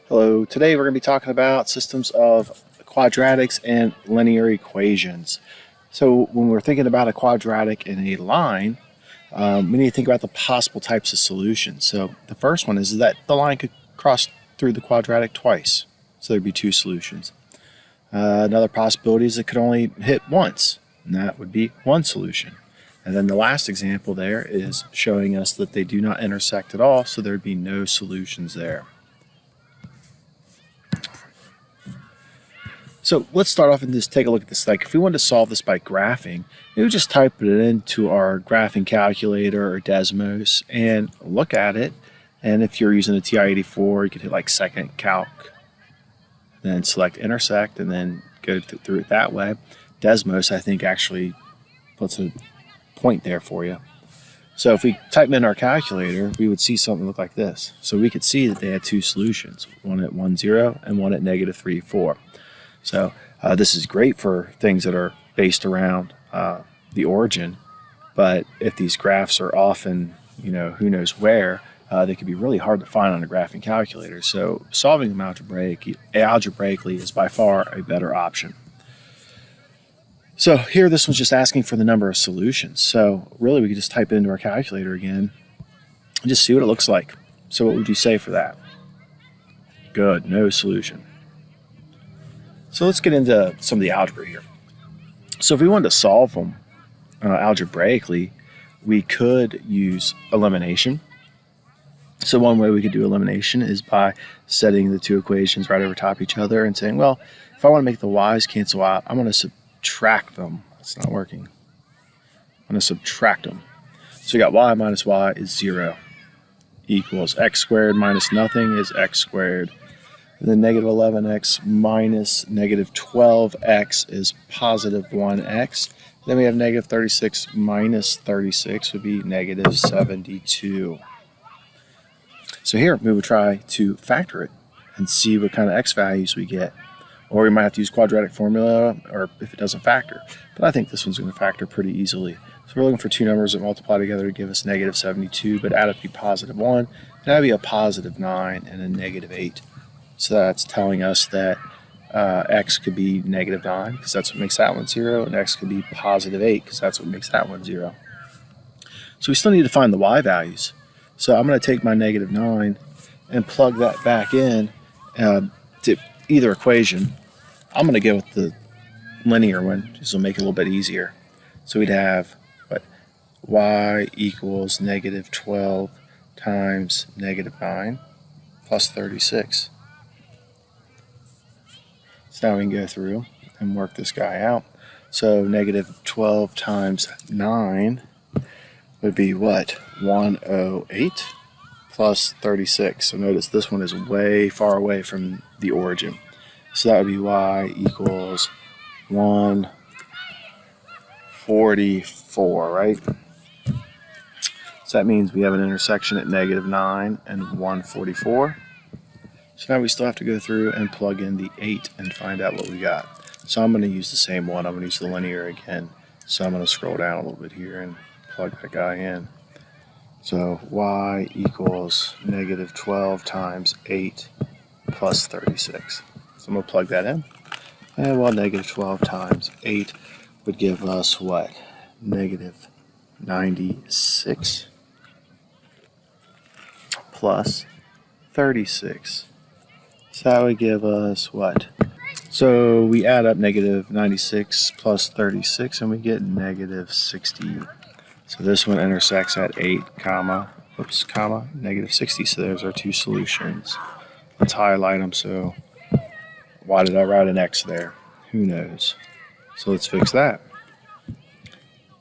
Hello, today we're going to be talking about systems of quadratics and linear equations. So when we're thinking about a quadratic in a line, we need to think about the possible types of solutions. So the first one is that the line could cross through the quadratic twice. So there'd be two solutions. Another possibility is it could only hit once, and that would be one solution. And then the last example there is showing us that they do not intersect at all, so there'd be no solutions there. So let's start off and just take a look at this. Like if we wanted to solve this by graphing, we would just type it into our graphing calculator or Desmos and look at it. And if you're using a TI-84, you could hit like second calc, then select intersect, and then go through it that way. Desmos, I think, actually puts a point there for you. So if we type in our calculator, we would see something look like this. So we could see that they had two solutions, one at 1, 0, and one at -3, 4. So this is great for things that are based around the origin, but if these graphs are often, who knows where, they can be really hard to find on a graphing calculator. So solving them algebraically is by far a better option. So here this one's just asking for the number of solutions. So really we could just type it into our calculator again and just see what it looks like. So what would you say for that? Good, no solution. So let's get into some of the algebra here. So if we wanted to solve them algebraically, we could use elimination. So one way we could do elimination is by setting the two equations right over top of each other and saying, well, if I want to make the y's cancel out, I'm going to subtract them. It's not working. I'm going to subtract them. So we got y minus y is 0 equals x squared minus nothing is x squared. And then negative 11x minus negative 12x is positive 1x. Then we have negative 36 minus 36 would be negative 72. So here we would try to factor it and see what kind of x values we get. Or we might have to use quadratic formula, or if it doesn't factor. But I think this one's going to factor pretty easily. So we're looking for two numbers that multiply together to give us negative 72, but add up to be positive 1. And that would be a positive 9 and a negative 8. So that's telling us that x could be negative 9 because that's what makes that one 0, and x could be positive 8 because that's what makes that one 0. So we still need to find the y values. So I'm going to take my negative 9 and plug that back in to either equation. I'm going to go with the linear one, just to make it a little bit easier. So we'd have what? Y equals negative 12 times negative 9 plus 36. So now we can go through and work this guy out. So negative 12 times 9 would be what? 108 plus 36. So notice this one is way far away from the origin. So that would be y equals 144, right? So that means we have an intersection at negative 9 and 144. So now we still have to go through and plug in the 8 and find out what we got. So I'm going to use the same one. I'm going to use the linear again. So I'm going to scroll down a little bit here and plug that guy in. So y equals negative 12 times 8 plus 36. So I'm going to plug that in. And well, negative 12 times 8 would give us what? Negative 96 plus 36. So that would give us what? So we add up negative 96 plus 36 and we get negative 60. So this one intersects at 8, negative 60. So there's our two solutions. Let's highlight them. So why did I write an X there? Who knows? So let's fix that.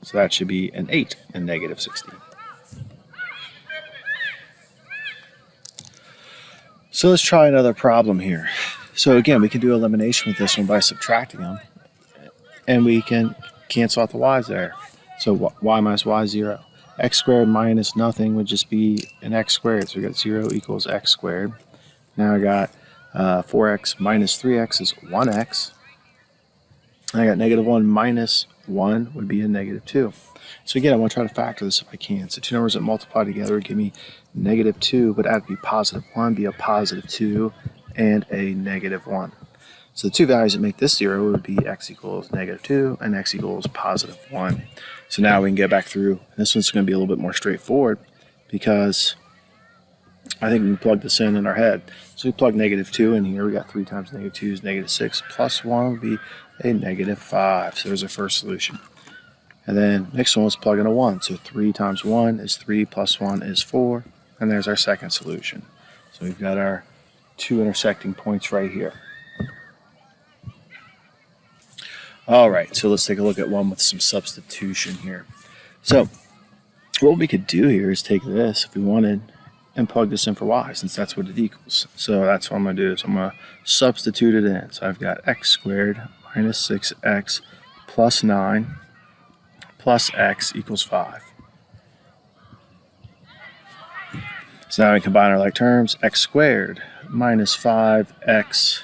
So that should be an 8 and negative 60. So let's try another problem here. So again, we can do elimination with this one by subtracting them. And we can cancel out the y's there. So y minus y is 0. X squared minus nothing would just be an x squared. So we got 0 equals x squared. Now I got 4x minus 3x is 1x. And I got negative 1 minus 1 would be a negative 2. So again, I want to try to factor this if I can. So two numbers that multiply together would give me negative 2, but add to be positive 1, be a positive 2, and a negative 1. So the two values that make this 0 would be x equals -2 and x equals +1. So now we can get back through. This one's going to be a little bit more straightforward because I think we can plug this in our head. So we plug -2 in here. We got 3 times -2 is -6 plus 1 would be a -5. So there's our first solution. And then next one, let's plug in a 1. So 3 times 1 is 3 plus 1 is 4. And there's our second solution. So we've got our two intersecting points right here. All right, so let's take a look at one with some substitution here. So what we could do here is take this, if we wanted, and plug this in for y, since that's what it equals. So that's what I'm going to do. So I'm going to substitute it in. So I've got x squared minus 6x plus 9 plus x equals 5. So now we combine our like terms. X squared minus 5x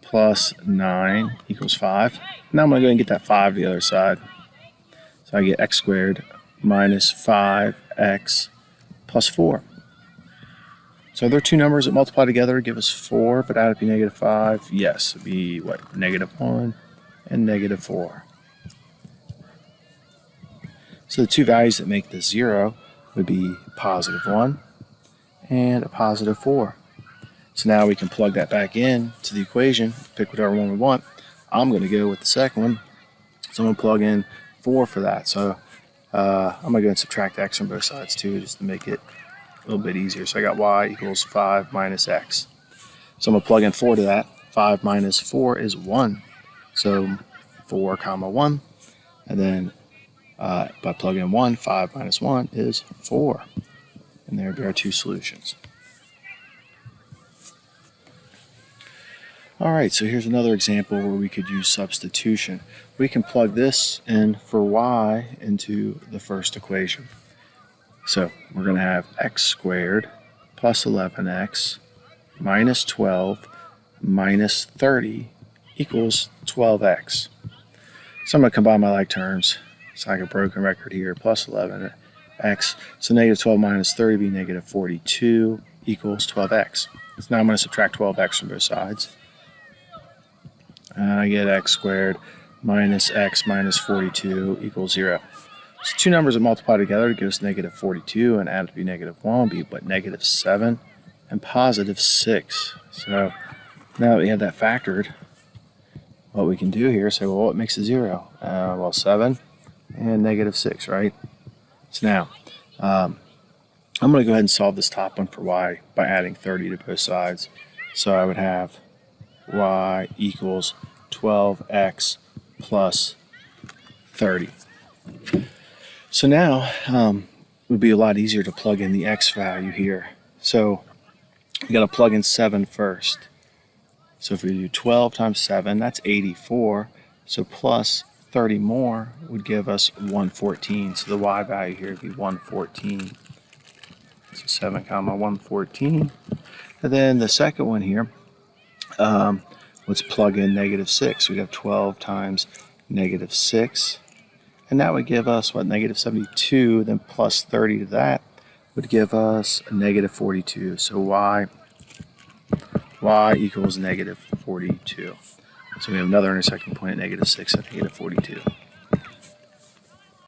plus 9 equals 5. Now I'm going to go and get that 5 to the other side. So I get x squared minus 5x plus 4. So are there two numbers that multiply together to give us 4, but add up to be -5? Yes, it would be what? -1 and -4. So the two values that make this 0 would be +1 and a +4. So now we can plug that back in to the equation, pick whatever one we want. I'm going to go with the second one. So I'm going to plug in 4 for that. So I'm going to go and subtract x from both sides too, just to make it a little bit easier. So I got y equals 5 minus x. So I'm going to plug in 4 to that. 5 minus 4 is 1. So 4 comma 1. And then by plugging in 1, 5 minus 1 is 4. And there would be our two solutions. All right, so here's another example where we could use substitution. We can plug this in for y into the first equation. So we're going to have x squared plus 11x minus 12 minus 30 equals 12x. So I'm going to combine my like terms. It's like a broken record here, plus 11x. So -12 minus 30 would be -42 equals 12x. So now I'm going to subtract 12x from both sides. And I get x squared minus x minus 42 equals 0. So two numbers that multiply together to give us -42 and add up to be -1 would be what, -7 and +6. So now that we have that factored, what we can do here is say, well, what makes a 0? Well, 7 and -6, right? So now I'm going to go ahead and solve this top one for y by adding 30 to both sides. So I would have y equals 12x plus 30. So now it would be a lot easier to plug in the x value here. So we got to plug in 7 first. So if we do 12 times 7, that's 84. So plus 30 more would give us 114. So the y value here would be 114. So 7 comma 114. And then the second one here, let's plug in -6. We'd have 12 times -6. And that would give us, what, -72. Then plus 30 to that would give us a -42. So y equals -42. So we have another intersecting point at -6 and -42.